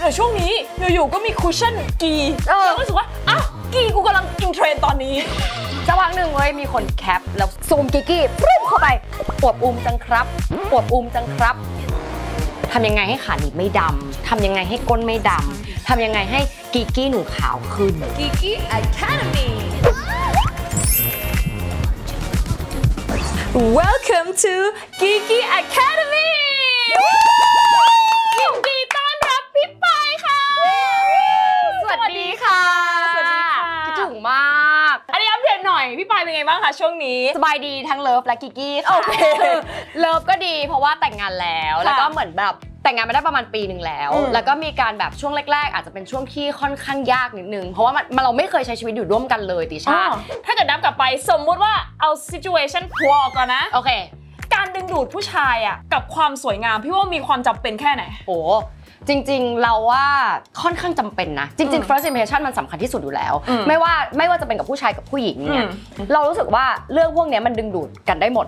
แต่ช่วงนี้อยู่ๆก็มีคุชชั่นกีแล้วรู้สึกว่าอ้าวกีกูกำลังอินเทรนตอนนี้จังหวะหนึ่งเว้ยมีคนแคปแล้วซูมกิกกี้ปุ๊บเข้าไปปวดอุ้มจังครับปวดอุ้มจังครับทำยังไงให้ขาหนีบไม่ดำทำยังไงให้ก้นไม่ดำทำยังไงให้กิกกี้หนูขาวขึ้น Geeky Academy Welcome to Geeky Academy ยินดีต้อนรับพี่ปายค่ะสวัสดีค่ะสวัสดีค่ะคิดถึงมากอันนี้อัปเดตหน่อยพี่ปายเป็นไงบ้างคะช่วงนี้สบายดีทั้งเลิฟและกิกกี้ค่ะเลิฟก็ดีเพราะว่าแต่งงานแล้วแล้วก็เหมือนแบบแต่งงานมาได้ประมาณปีหนึ่งแล้วแล้วก็มีการแบบช่วงแรกๆอาจจะเป็นช่วงที่ค่อนข้างยากนิดนึงเพราะว่าเราไม่เคยใช้ชีวิตอยู่ร่วมกันเลยติช่าถ้าเกิดนับกลับไปสมมุติว่าเอา situation พัวก่อนนะโอเคการดึงดูดผู้ชายอะกับความสวยงามพี่ว่ามีความจำเป็นแค่ไหนโอ้จริงๆเราว่าค่อนข้างจำเป็นนะจริงๆ first impression มันสำคัญที่สุดอยู่แล้วไม่ว่าจะเป็นกับผู้ชายกับผู้หญิงเนี่ยเรารู้สึกว่าเรื่องพวกนี้มันดึงดูดกันได้หมด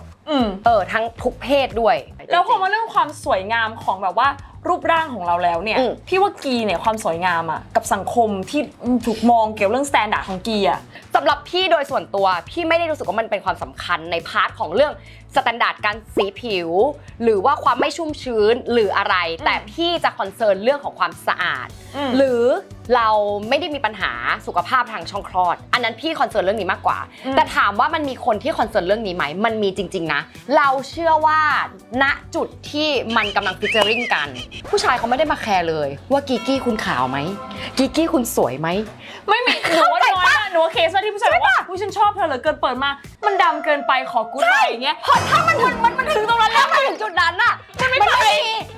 ทั้งทุกเพศด้วยแล้วพอมาเรื่องความสวยงามของแบบว่ารูปร่างของเราแล้วเนี่ยพี่ว่ากีเนี่ยความสวยงามอะกับสังคมที่ถูกมองเกี่ยวเรื่อง standard ของกีอะสำหรับพี่โดยส่วนตัวพี่ไม่ได้รู้สึกว่ามันเป็นความสำคัญในพาร์ทของเรื่องสแตนดาร์ดการสีผิวหรือว่าความไม่ชุ่มชื้นหรืออะไรแต่พี่จะคอนเซิร์นเรื่องของความสะอาดหรือเราไม่ได้มีปัญหาสุขภาพทางช่องคลอดอันนั้นพี่คอนเซิร์นเรื่องนี้มากกว่าแต่ถามว่ามันมีคนที่คอนเซิร์นเรื่องนี้ไหมมันมีจริงๆนะเราเชื่อว่าณจุดที่มันกำลังฟิชเจอริงกันผู้ชายเขาไม่ได้มาแคร์เลยว่ากีกี้คุณขาวไหมกีกี้คุณสวยไหมไม่มีหนูว่าน้อยมากหนูว่าเคสที่ผู้ชายบอกว่าผู้ฉันชอบเธอเหลือเกินเปิดมามันดำเกินไปขอกูดไปอย่างเงี้ยถ้ามันถึงตรงนั้นแล้วมันถึงจุดนั้นอะมันไม่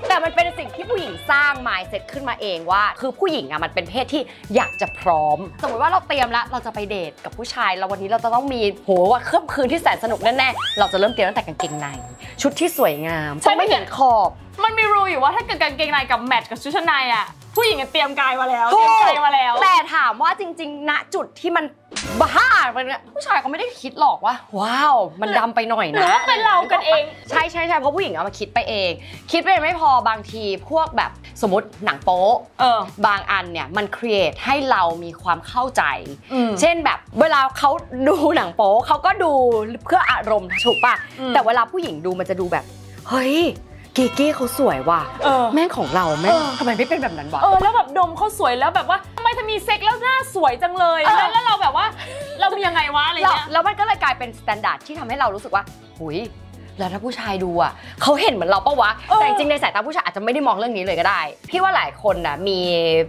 แต่มันเป็นสิ่งที่ผู้หญิงสร้าง mindset ขึ้นมาเองว่าคือผู้หญิงอะมันเป็นเพศที่อยากจะพร้อมสมมติว่าเราเตรียมแล้วเราจะไปเดทกับผู้ชายแล้ววันนี้เราจะต้องมีว่าเครื่องคืนที่แสนสนุกแน่ๆเราจะเริ่มเตรียมตั้งแต่กางเกงในชุดที่สวยงามต้องไม่เห็นขอบมันมีรูอยู่ว่าถ้าเกิดกางเกงในกับแมทกับชุดชั้นในอะผู้หญิงเตรียมกายมาแล้วเตรียมใจมาแล้วแต่ถามว่าจริงๆณจุดที่มันบ้าไปเนี่ยผู้ชายเขาไม่ได้คิดหรอกว่าว้าวมันดำไปหน่อยนะเป็นเรากันเองใช่เพราะผู้หญิงเอามาคิดไปเองคิดไปไม่พอบางทีพวกแบบสมมติหนังโป๊บางอันเนี่ยมันครีเอทให้เรามีความเข้าใจเช่นแบบเวลาเขาดูหนังโป๊เขาก็ดูเพื่ออารมณ์ถูกป่ะแต่เวลาผู้หญิงดูมันจะดูแบบเฮ้ยกีกี้เขาสวยว่ะแม่ของเราแม่ทำไมไม่เป็นแบบนั้นวะแล้วแบบดมเขาสวยแล้วแบบว่าทำไมเธอมีเซ็กแล้วหน้าสวยจังเลยแล้วเราแบบว่าเรามียังไงวะอะไรเงี้ยแล้วมันก็เลยกลายเป็นสแตนดาร์ดที่ทำให้เรารู้สึกว่าหุยแล้วถ้าผู้ชายดูอ่ะเขาเห็นเหมือนเราปะวะแต่จริงๆในสายตาผู้ชายอาจจะไม่ได้มองเรื่องนี้เลยก็ได้พี่ว่าหลายคนนะมี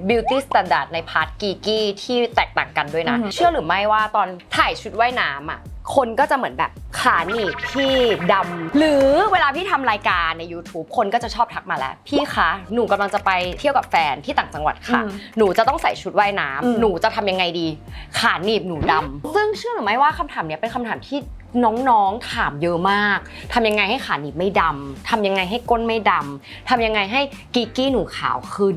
beauty standard ในพาร์ทกีกี้ที่แตกต่างกันด้วยนะเชื่อหรือไม่ว่าตอนถ่ายชุดว่ายน้ำอ่ะคนก็จะเหมือนแบบขาหนีบที่ดำหรือเวลาพี่ทำรายการใน YouTube คนก็จะชอบทักมาแล้วพี่คะหนูกำลังจะไปเที่ยวกับแฟนที่ต่างจังหวัดค่ะหนูจะต้องใส่ชุดว่ายน้ำหนูจะทำยังไงดีขาหนีบหนูดำซึ่งเชื่อหรือไม่ว่าคำถามนี้เป็นคำถามที่น้องๆถามเยอะมากทำยังไงให้ขาหนีบไม่ดำทำยังไงให้ก้นไม่ดำทำยังไงให้กีกี้หนูขาวขึ้น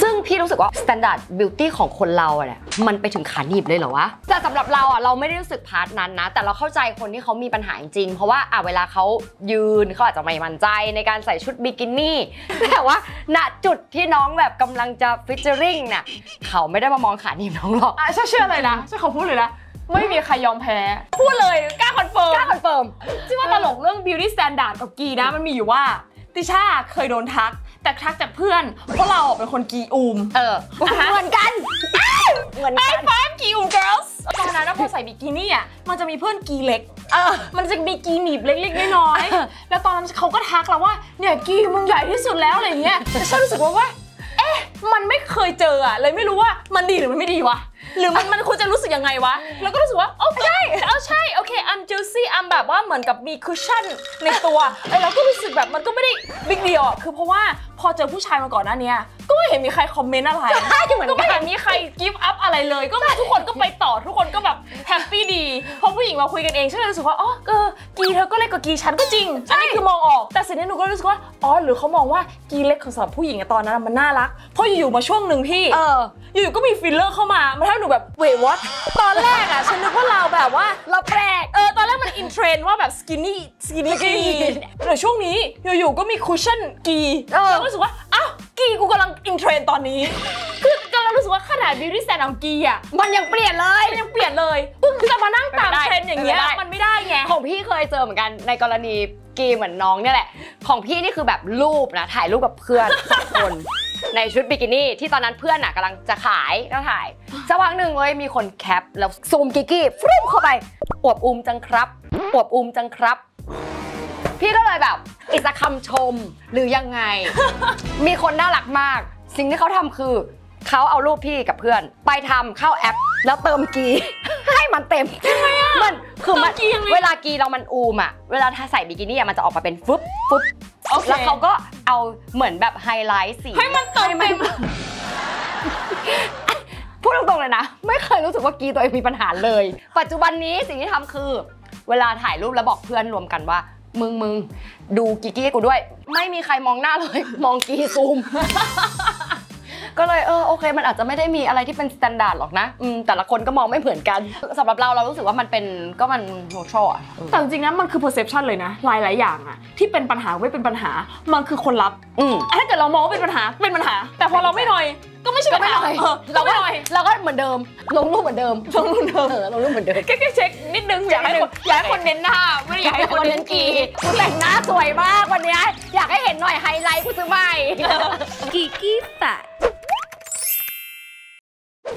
ซึ่งพี่รู้สึกว่า standard beauty ของคนเราอะเนี่ยมันไปถึงขาหนีบเลยเหรอวะแต่สำหรับเราอะเราไม่ได้รู้สึกพาร์ทนั้นนะแต่เราเข้าใจคนที่เขามีปัญหาจริงเพราะว่าเวลาเขายืนเขาอาจจะไม่มั่นใจในการใส่ชุดบิกินี่แต่ว่าณจุดที่น้องแบบกำลังจะฟิชเจอริงเนี่ยเขาไม่ได้มามองขาหนีบน้องหรอกเชื่อเลยนะเชื่อเขาพูดเลยนะไม่มีใครยอมแพ้พูดเลยกล้าคอนเฟิร์มที่ว่าตลกเรื่อง beauty standard กับกีนะมันมีอยู่ว่าติช่าเคยโดนทักแต่ทักจากเพื่อนเพราะเราเป็นคนกีอูมเหมือนกันไอ้ฟ้ากีอูม girls ตอนนั้นพอใส่บิกินี่อ่ะมันจะมีเพื่อนกีเล็กมันจะมีกีหนีบเล็กๆน้อยๆแล้วตอนนั้นเขาก็ทักเราว่าเนี่ยกีมึงใหญ่ที่สุดแล้วอะไรเงี้ยแต่ฉันรู้สึกว่ามันไม่เคยเจออะเลยไม่รู้ว่ามันดีหรือมันไม่ดีวะหรือมันควรจะรู้สึกยังไงวะแล้วก็รู้สึกว่าโอเคใช่โอเค I'm juicy I'm แบบว่าเหมือนกับมีคุชชั่นในตัวเราก็รู้สึกแบบมันก็ไม่ได้บิ๊กเดียวคือเพราะว่าพอเจอผู้ชายมาก่อนหน้านี้ก็ไม่เห็นมีใครคอมเมนต์อะไรก็ไม่เห็นมีใครกิฟต์อัพอะไรเลยก็ทุกคนก็ไปต่อทุกคนก็แบบแฮปปี้ดีพอผู้หญิงมาคุยกันเองฉันเลยรู้สึกว่ากีเธอก็เล็กกว่ากีฉันก็จริงอันนี้คือมองออกแต่สิ่งที่หนูก็รู้สึกว่าหรือเขามองว่ากีเล็กของสำหรับผู้หญิงตอนนั้นมันน่ารักเพราะอยู่ๆมาช่วงหนึ่งพี่อยู่ๆก็มีฟิลเลอร์เข้ามาทำให้หนูแบบเวทตอนแรกอะฉันนึกว่าเราแบบว่าเราแปลกตอนแรกมันอินเทรนด์ว่าแบบสกินนี่กีแต่ช่วงนี้อยู่ๆก็มีคุชชั่นกีแล้วรู้สึกว่าอ้าวกี กีกูกำลังอินเทรนตอนนี้คือกำลังรู้สึกว่าขนาด beauty stand ของกีอ่ะมันยังเปลี่ยนเลยยังเปลี่ยนเลยเพิ่งจะมานั่งตามเทรนอย่างเงี้ยมันไม่ได้ไงของพี่เคยเจอเหมือนกันในกรณีกีเหมือนน้องเนี่ยแหละของพี่นี่คือแบบรูปนะถ่ายรูปกับเพื่อน2 คนในชุดบิกินี่ที่ตอนนั้นเพื่อนกำลังจะขายก็ถ่ายสักพักหนึ่งเลยมีคนแคปแล้วซูมกิกกี้ฟรุ้มเข้าไปอวบอุ้มจังครับอวบอุ้มจังครับพี่ก็เลยแบบอิสระคำชมหรือยังไง มีคนน่ารักมากสิ่งที่เขาทำคือเขาเอารูปพี่กับเพื่อนไปทำเข้าแอปแล้วเติมกีให้มันเต็มมันคือมันเวลากีเรามันอูมอ่ะเวลาถ้าใส่บิกินี่มันจะออกมาเป็นฟึบฟึบแล้วเขาก็เอาเหมือนแบบไฮไลท์สีให้มันเติมเต็มพูดตรงๆเลยนะไม่เคยรู้สึกว่ากีตัวเองมีปัญหาเลยปัจจุบันนี้สิ่งที่ทำคือเวลาถ่ายรูปแล้วบอกเพื่อนรวมกันว่ามึงดูกีกี้กูด้วยไม่มีใครมองหน้าเลยมองกีซูมก็เลยโอเคมันอาจจะไม่ได้มีอะไรที่เป็นสแตนดาร์ดหรอกนะแต่ละคนก็มองไม่เหมือนกันสำหรับเรารู้สึกว่ามันเป็นก็มันโนทรัลอะแต่จริงๆนะมันคือ perception เลยนะหลายๆอย่างอะที่เป็นปัญหาไม่เป็นปัญหามันคือคนรับถ้าเกิดเรามองว่าเป็นปัญหาเป็นปัญหาแต่พอเราไม่หน่อยก็ไม่ใช่ปัญหาเราไม่หน่อยเราก็เหมือนเดิมลงรูปเหมือนเดิมลงรูปเหมือนเดิมแค่เช็คนิดนึงอยากให้คนเน้นหน้าไม่ได้อยากให้คนเน้นกีกูแต่งหน้าสวยมากวันนี้อยากให้เห็นหน่อยไฮไลท์กูซื้อใหม่กีกี้แฟต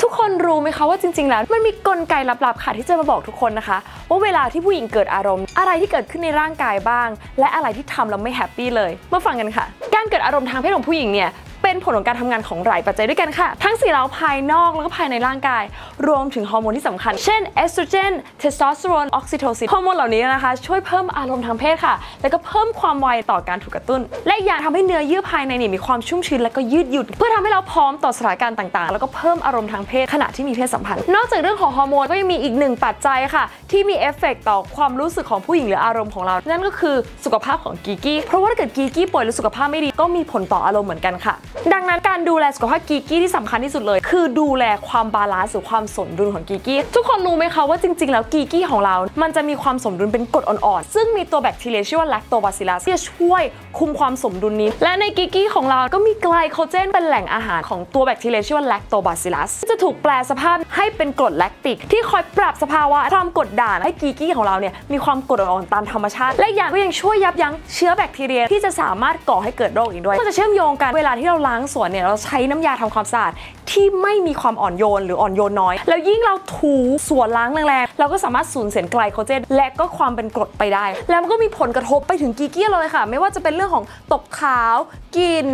ทุกคนรู้ไหมคะว่าจริงๆแล้วมันมีกลไกลับๆค่ะที่จะมาบอกทุกคนนะคะว่าเวลาที่ผู้หญิงเกิดอารมณ์อะไรที่เกิดขึ้นในร่างกายบ้างและอะไรที่ทำแล้วไม่แฮปปี้เลยมาฟังกันค่ะการเกิดอารมณ์ทางเพศของผู้หญิงเนี่ยเป็นผลของการทำงานของหลายปัจจัยด้วยกันค่ะทั้งสิ่งเร้าภายนอกแล้วก็ภายในร่างกายรวมถึงฮอร์โมนที่สำคัญเช่นเอสโตรเจนเทสโทสเตอโรนออกซิโทซินฮอร์โมนเหล่านี้นะคะช่วยเพิ่มอารมณ์ทางเพศค่ะแล้วก็เพิ่มความไวต่อการถูกกระตุ้นและอีกอย่างทำให้เนื้อเยื่อภายในเนี่ยมีความชุ่มชื้นและก็ยืดหยุ่นเพื่อทำให้เราพร้อมต่อสถานการณ์ต่างๆแล้วก็เพิ่มอารมณ์ทางเพศขณะที่มีเพศสัมพันธ์นอกจากเรื่องของฮอร์โมนก็ยังมีอีกหนึ่งปัจจัยค่ะที่มีเอฟเฟกต์ต่อความรู้สึกของผู้หญิงหรืออารมณ์ของเรานั่นก็คือสุขภาพของกีกี้เพราะว่าถ้าเกิดกีกี้ป่วยหรือสุขภาพไม่ดีก็มีผลต่ออารมณ์เหมือนกันค่ะดังนั้นการดูแลสุขภาพกีกี้ที่สำคัญที่สุดเลยคือดูแลความบาลานซ์หรือความสมดุลของกีกี้ทุกคนรู้ไหมคะว่าจริงๆแล้วกีกี้ของเรามันจะมีความสมดุลเป็นกรดอ่อนๆซึ่งมีตัวแบคทีเรียชื่อว่าแลคโตบาซิลลัสที่จะช่วยคุมความสมดุลนี้และในกีกี้ของเราก็มีไกลโคเจนเป็นแหล่งอาหารของตัวแบคทีเรียชื่อว่าแลคโตบาซิลลัสจะถูกแปลสภาพให้เป็นกรดแลคติกที่คอยปรับสภาวะความกดด่านให้กีกี้ของเราเนี่ยมีความกรดอ่อนๆตามธรรมชาติและอย่างก็ยังช่วยยับยั้งเชื้อแบคทีเรียที่จะสามารถก่อให้เกิดโรคอีกด้วยมันจะเชื่อมโยงกันเวลาที่เราล้างส่วนเนี่ยเราใช้น้ำยาทำความสะอาดที่ไม่มีความอ่อนโยนหรืออ่อนโยนน้อยแล้วยิ่งเราถูส่วนล้างแรงๆเราก็สามารถสูญเสียไกลโคเจนและก็ความเป็นกรดไปได้แล้วมันก็มีผลกระทบไปถึงกีกี้เลยค่ะไม่ว่าจะเป็นเรื่องของตกขาวกลิ่น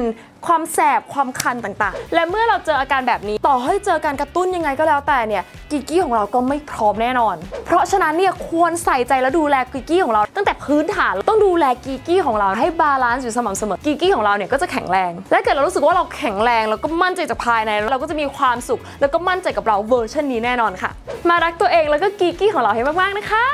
ความแสบความคันต่างๆและเมื่อเราเจออาการแบบนี้ต่อให้เจอการกระตุ้นยังไงก็แล้วแต่เนี่ยกีกี้ของเราก็ไม่พร้อมแน่นอนเพราะฉะนั้นเนี่ยควรใส่ใจและดูแลกีกี้ของเราตั้งแต่พื้นฐานต้องดูแลกีกี้ของเราให้บาลานซ์อยู่สม่ำเสมอกีกี้ของเราเนี่ยก็จะแข็งแรงและเกิดเรารู้สึกว่าเราแข็งแรงแล้วก็มั่นใจจากภายในเราก็จะมีความสุขแล้วก็มั่นใจกับเราเวอร์ชันนี้แน่นอนค่ะมารักตัวเองแล้วก็กีกี้ของเราให้มากๆนะคะ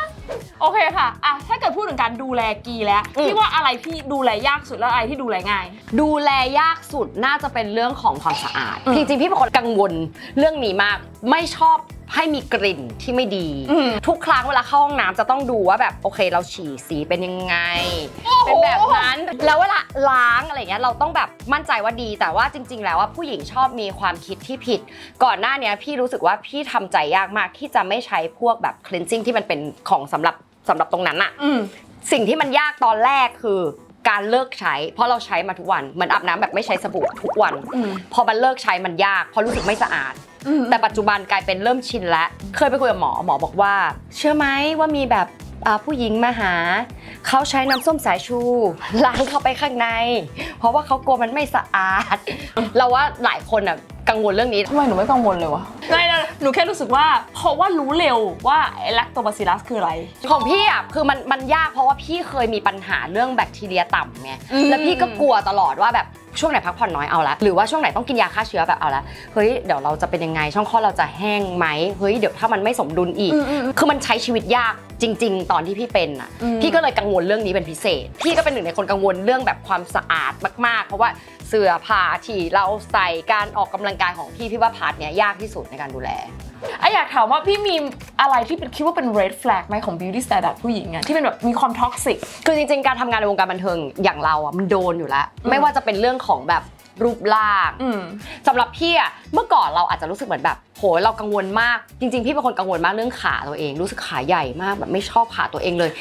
โอเคค่ะถ้าเกิดพูดถึงการดูแลกีแล้วพี่ว่าอะไรที่ดูแลยากสุดแล้วอะไรที่ดูแลง่ายดูแลยากสุดน่าจะเป็นเรื่องของความสะอาดจริงๆพี่เป็นคนกังวลเรื่องนี้มากไม่ชอบให้มีกลิ่นที่ไม่ดีทุกครั้งเวลาเข้าห้องน้ำจะต้องดูว่าแบบโอเคเราฉี่สีเป็นยังไงเป็นแบบนั้นแล้วเวลาล้างอะไรเงี้ยเราต้องแบบมั่นใจว่าดีแต่ว่าจริงๆแล้วว่าผู้หญิงชอบมีความคิดที่ผิดก่อนหน้านี้พี่รู้สึกว่าพี่ทำใจยากมากที่จะไม่ใช้พวกแบบ cleansing ที่มันเป็นของสำหรับตรงนั้นอะสิ่งที่มันยากตอนแรกคือการเลิกใช้เพราะเราใช้มาทุกวันเหมือนอาบน้ำแบบไม่ใช้สบู่ทุกวันพอมันเลิกใช้มันยากเพราะรู้สึกไม่สะอาดแต่ปัจจุบันกลายเป็นเริ่มชินแล้วเคยไปคุยกับหมอบอกว่าเชื่อไหมว่ามีแบบผู้หญิงมาหาเขาใช้น้ำส้มสายชูล้างเข้าไปข้างในเพราะว่าเขากลัวมันไม่สะอาดเราว่าหลายคนอะกังวลเรื่องนี้ทำไมหนูไม่กังวลเลยวะไม่นะหนูแค่รู้สึกว่าเพราะว่ารู้เร็วว่าแลคโตบาซิลลัสคืออะไรของพี่อ่ะคือมันยากเพราะว่าพี่เคยมีปัญหาเรื่องแบคทีเรียต่ำไงแล้วพี่ก็กลัวตลอดว่าแบบช่วงไหนพักผ่อนน้อยเอาละหรือว่าช่วงไหนต้องกินยาฆ่าเชื้อแบบเอาละเฮ้ยเดี๋ยวเราจะเป็นยังไงช่องคลอดเราจะแห้งไหมเฮ้ยเดี๋ยวถ้ามันไม่สมดุลอีกคือมันใช้ชีวิตยากจริงๆตอนที่พี่เป็นอ่ะพี่ก็เลยกังวลเรื่องนี้เป็นพิเศษพี่ก็เป็นหนึ่งในคนกังวลเรื่องแบบความสะอาดมากๆเพราะว่าเสื้อผ้าที่เราใส่การออกกำลังกายของพี่ว่าพาร์ทเนี้ยยากที่สุดในการดูแลอยากถามว่าพี่มีอะไรที่คิดว่าเป็น red flag ไหมของ beauty standard ผู้หญิงอะที่เป็นแบบมีความท็อกซิกคือจริงๆการทำงานในวงการบันเทิงอย่างเราอะมันโดนอยู่แล้วไม่ว่าจะเป็นเรื่องของแบบ รูปร่างสำหรับพี่อะเมื่อก่อนเราอาจจะรู้สึกเหมือนแบบโหเรากังวลมากจริงๆพี่เป็นคนกังวลมากเรื่องขาตัวเองรู้สึกขาใหญ่มากแบบไม่ชอบขาตัวเองเลย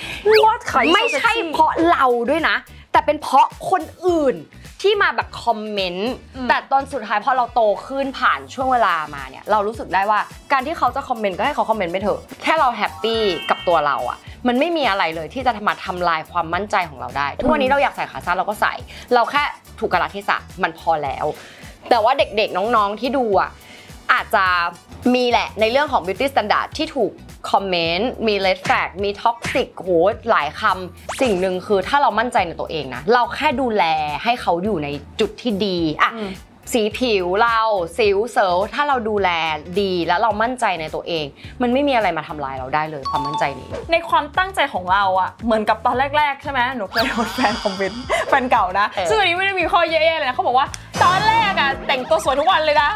ไม่ใช่เพราะเราด้วยนะแต่เป็นเพราะคนอื่นที่มาแบบคอมเมนต์แต่ตอนสุดท้ายพอเราโตขึ้นผ่านช่วงเวลามาเนี่ยเรารู้สึกได้ว่าการที่เขาจะคอมเมนต์ก็ให้เขาคอมเมนต์ไปเถอะแค่เราแฮปปี้กับตัวเราอะมันไม่มีอะไรเลยที่จะมาทำลายความมั่นใจของเราได้ทุกวันนี้เราอยากใส่ขาสั้นเราก็ใส่เราแค่ถูกกาลเทศะมันพอแล้วแต่ว่าเด็กๆน้องๆที่ดูอะอาจจะมีแหละในเรื่องของ beauty standard ที่ถูกคอมเมนต์มี red flag มี toxic โหหลายคำสิ่งหนึ่งคือถ้าเรามั่นใจในตัวเองนะเราแค่ดูแลให้เขาอยู่ในจุดที่ดีอะสีผิวเราสิวเซลล์ถ้าเราดูแลดีแล้วเรามั่นใจในตัวเองมันไม่มีอะไรมาทำลายเราได้เลยความมั่นใจนี้ในความตั้งใจของเราอะเหมือนกับตอนแรกๆใช่ไหมหนูเคยโดนแฟนคอมเมนต์แฟนเก่านะซึ่งอันนี้ไม่ได้มีข้อแย่ๆเลยนะเขาบอกว่าตอนแรกอะแต่งตัวสวยทุกวันเลยนะ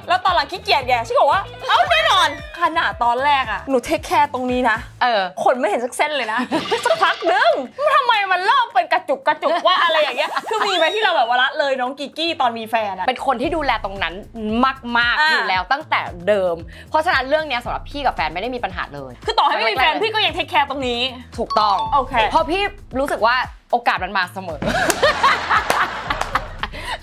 แล้วตอนหลังขี้เกียจแกฉันบอกว่าแน่นอนขนาดตอนแรกอะหนูเทคแคร์ตรงนี้นะขนไม่เห็นสักเส้นเลยนะสักพักนึงทำไมมันเริ่มเป็นกระจุกว่าอะไรอย่างเงี้ยคือมีไหมที่เราแบบว่าละเลยน้องกิกกี้ตอนมีแฟนอะเป็นคนที่ดูแลตรงนั้นมากๆอยู่แล้วตั้งแต่เดิมเพราะฉะนั้นเรื่องนี้สำหรับพี่กับแฟนไม่ได้มีปัญหาเลยคือต่อให้ไม่มีแฟนพี่ก็ยังเทคแคร์ตรงนี้ถูกต้องโอเคเพราะพี่รู้สึกว่าโอกาสมันมาเสมอ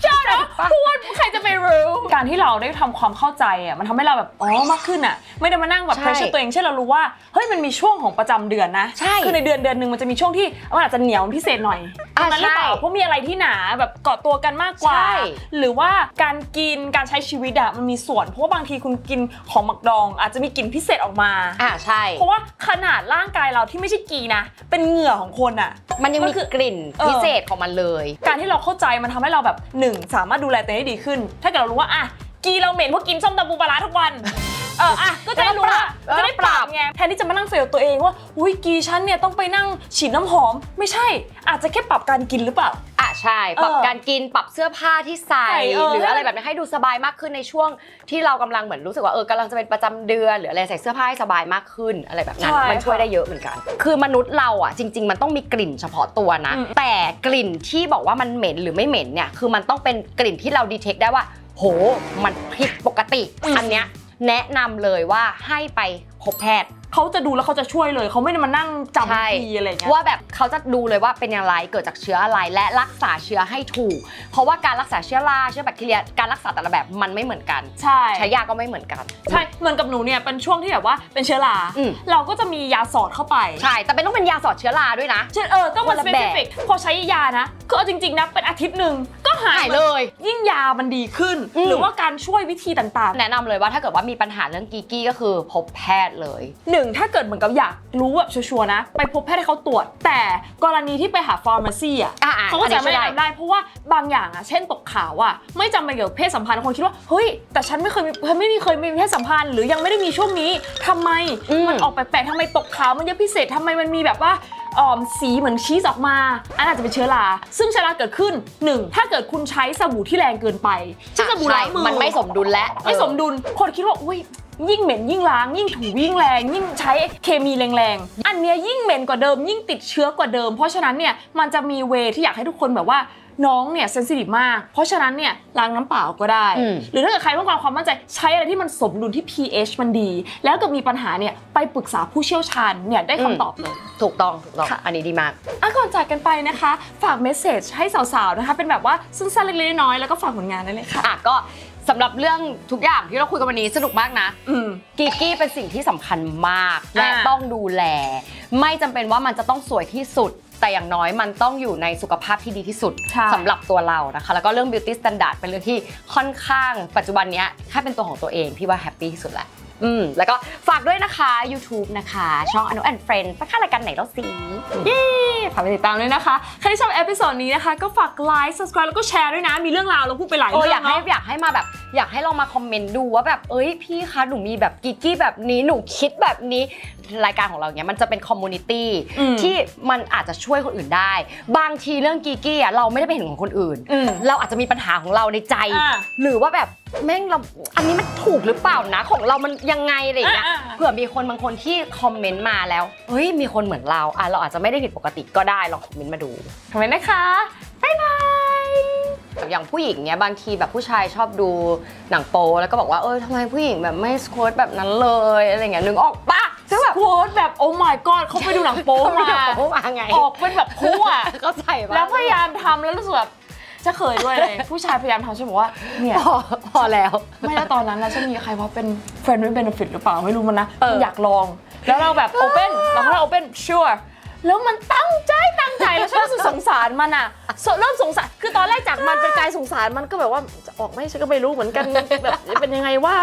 ชอบนะพูดใครจะไปรู้การที่เราได้ทำความเข้าใจอ่ะมันทำให้เราแบบมากขึ้นอ่ะไม่ได้มานั่งแบบเพรสเชอร์ตัวเองเช่นเรารู้ว่าเฮ้ยมันมีช่วงของประจำเดือนนะคือในเดือนนึงมันจะมีช่วงที่มันอาจจะเหนียวพิเศษหน่อยนั้นหรือเปล่าเพราะมีอะไรที่หนาแบบเกาะตัวกันมากกว่าหรือว่าการกินการใช้ชีวิตอ่ะมันมีส่วนเพราะว่าบางทีคุณกินของหมักดองอาจจะมีกลิ่นพิเศษออกมาใช่เพราะว่าขนาดร่างกายเราที่ไม่ใช่กีนะเป็นเหงื่อของคนอ่ะมันยังมีกลิ่นพิเศษของมันเลยการที่เราเข้าใจมันทำให้เราแบบ1สามารถดูแลตัวเองได้ดีขึ้นถ้าเกิดเรารู้ว่ากีเราเหม็นเพราะกินส้มตำปูปลาร้าทุกวันก็จะได้รู้ว่าจะได้ปรับไงแทนที่จะมานั่งเฟลตัวเองว่าอุ้ยกีฉันเนี่ยต้องไปนั่งฉีดน้ำหอมไม่ใช่อาจจะแค่ปรับการกินหรือเปล่าใช่ปรับการกินปรับเสื้อผ้าที่ใส่หรืออะไรแบบนี้ให้ดูสบายมากขึ้นในช่วงที่เรากำลังเหมือนรู้สึกว่ากำลังจะเป็นประจำเดือนหรืออะไรใส่เสื้อผ้าให้สบายมากขึ้นอะไรแบบนั้นมันช่วยได้เยอะเหมือนกันคือมนุษย์เราจริงๆมันต้องมีกลิ่นเฉพาะตัวนะแต่กลิ่นที่บอกว่ามันเหม็นหรือไม่เหม็นเนี่ยคือมันต้องเป็นกลิ่นที่เราดีเทคได้ว่าโหมันผิดปกติอันเนี้ยแนะนำเลยว่าให้ไปพบแพทย์เขาจะดูแล้วเขาจะช่วยเลยเขาไม่ได้มานั่งจำทีอะไรเงี้ยว่าแบบเขาจะดูเลยว่าเป็นอย่างไรเกิดจากเชื้ออะไรและรักษาเชื้อให้ถูกเพราะว่าการรักษาเชื้อราเชื้อแบคทีเรียการรักษาแต่ละแบบมันไม่เหมือนกันใช้ยาก็ไม่เหมือนกันใช่เหมือนกับหนูเนี่ยเป็นช่วงที่แบบว่าเป็นเชื้อราเราก็จะมียาสอดเข้าไปใช่แต่เป็นต้องเป็นยาสอดเชื้อราด้วยนะต้องมันสเปซิฟิกพอใช้ยานะคือเอาจริงๆนะเป็นอาทิตย์นึงก็หายเลยยิ่งยามันดีขึ้นหรือว่าการช่วยวิธีต่างๆแนะนำเลยว่าถ้าเกิดว่ามีปัญหาเรื่องกีกี้ก็คือพบแพทย์เลย1ถ้าเกิดเหมือนกับอยากรู้แบบชัวร์ๆนะไปพบแพทย์ให้เขาตรวจแต่กรณีที่ไปหาฟาร์มาซีเขาก็จะไม่แนะนำได้เพราะว่าบางอย่างเช่นตกขาวไม่จำเป็นเกี่ยวกับเพศสัมพันธ์คนคิดว่าเฮ้ยแต่ฉันไม่เคยมีเพศสัมพันธ์หรือยังไม่ได้มีช่วงนี้ทำไมมันออกแปลกๆทำไมตกขาวมันเยอะพิเศษทำไมมันมีแบบว่าสีเหมือนชีสออกมาอันอาจจะเป็นเชื้อราซึ่งเชื้อราเกิดขึ้น1ถ้าเกิดคุณใช้สบู่ที่แรงเกินไปที่สบู่ล้างมือมันไม่สมดุลและไม่สมดุลคนคิดว่าอุ้ยยิ่งเหม็นยิ่งล้างยิ่งถูยิ่งแรงยิ่งใช้เคมีแรงๆอันเนี้ยยิ่งเหม็นกว่าเดิมยิ่งติดเชื้อกว่าเดิมเพราะฉะนั้นเนี่ยมันจะมีเวที่อยากให้ทุกคนแบบว่าน้องเนี่ยเซนซิทีฟมากเพราะฉะนั้นเนี่ยล้างน้ำเปล่าก็ได้หรือถ้าเกิดใครต้องการความมั่นใจใช้อะไรที่มันสมดุลที่ pH มันดีแล้วก็มีปัญหาเนี่ยไปปรึกษาผู้เชี่ยวชาญเนี่ยได้คำตอบเลยถูกต้องอันนี้ดีมากก่อนจากกันไปนะคะฝากเมสเสจให้สาวๆนะคะเป็นแบบว่าสั้นๆเล็กๆน้อยๆแล้วก็ฝากผลงานได้เลยค่ะก็สำหรับเรื่องทุกอย่างที่เราคุยกันวันนี้สนุกมากนะกีกี้เป็นสิ่งที่สำคัญมากและต้องดูแลไม่จำเป็นว่ามันจะต้องสวยที่สุดแต่อย่างน้อยมันต้องอยู่ในสุขภาพที่ดีที่สุดสำหรับตัวเรานะคะแล้วก็เรื่อง beauty standard เป็นเรื่องที่ค่อนข้างปัจจุบันนี้ถ้าเป็นตัวของตัวเองพี่ว่าแฮปปี้ที่สุดแหละแล้วก็ฝากด้วยนะคะ YouTube นะคะช่อง Anu and Friends สักรายการไหนแล้วสิฝากไปติดตามด้วยนะคะใครที่ชอบเอพิโซดนี้นะคะก็ฝากไลค์ subscribe แล้วก็แชร์ด้วยนะมีเรื่องราวเราพูดไปหลายเรื่องอยากให้มาแบบอยากให้ลองมาคอมเมนต์ดูว่าแบบพี่คะหนูมีแบบกิกกี้แบบนี้หนูคิดแบบนี้รายการของเราเนี้ยมันจะเป็นคอมมูนิตี้ที่มันอาจจะช่วยคนอื่นได้บางทีเรื่องกิกกี้เราไม่ได้ไปเห็นของคนอื่นเราอาจจะมีปัญหาของเราในใจหรือว่าแบบแม่งเราอันนี้มันถูกหรือเปล่านะของเรามันยังไงอะไรอย่างเงี้ยเผื่อมีคนบางคนที่คอมเมนต์มาแล้วมีคนเหมือนเราเราอาจจะไม่ได้ผิดปกติก็ได้ลองคอมเมนต์มาดูทำไมนะคะบ๊ายบาย อย่างผู้หญิงเนี้ยบางทีแบบผู้ชายชอบดูหนังโป๊แล้วก็บอกว่าทำไมผู้หญิงแบบไม่สควอตแบบนั้นเลยอะไรเงี้ยนึกออกปะซึ่งแบบ โค้ดแบบโอ้ my god เขาไปดูหนังโป๊มาไงออกเป็นแบบคู่อะ ก็ใส่แล้วพยายามทำแล้วรู้สึกแบบจะเคยด้วยเลย ผู้ชายพยายามทำฉันบอกว่าเนี่ยพอแล้วไม่แล้วตอนนั้นนะจะมีใครว่าเป็น friend with benefit หรือเปล่าไม่รู้มันนะมันอยากลองแล้วเราแบบ open เราก็ open sure แล้วมันตั้งใจแล้วฉันรู้สึกสงสารมันอ่ะเริ่มสงสารคือตอนแรกจากมันเป็นกายสงสารมันก็แบบว่าจะออกไหมฉันก็ไม่รู้เหมือนกันแบบเป็นยังไงว่า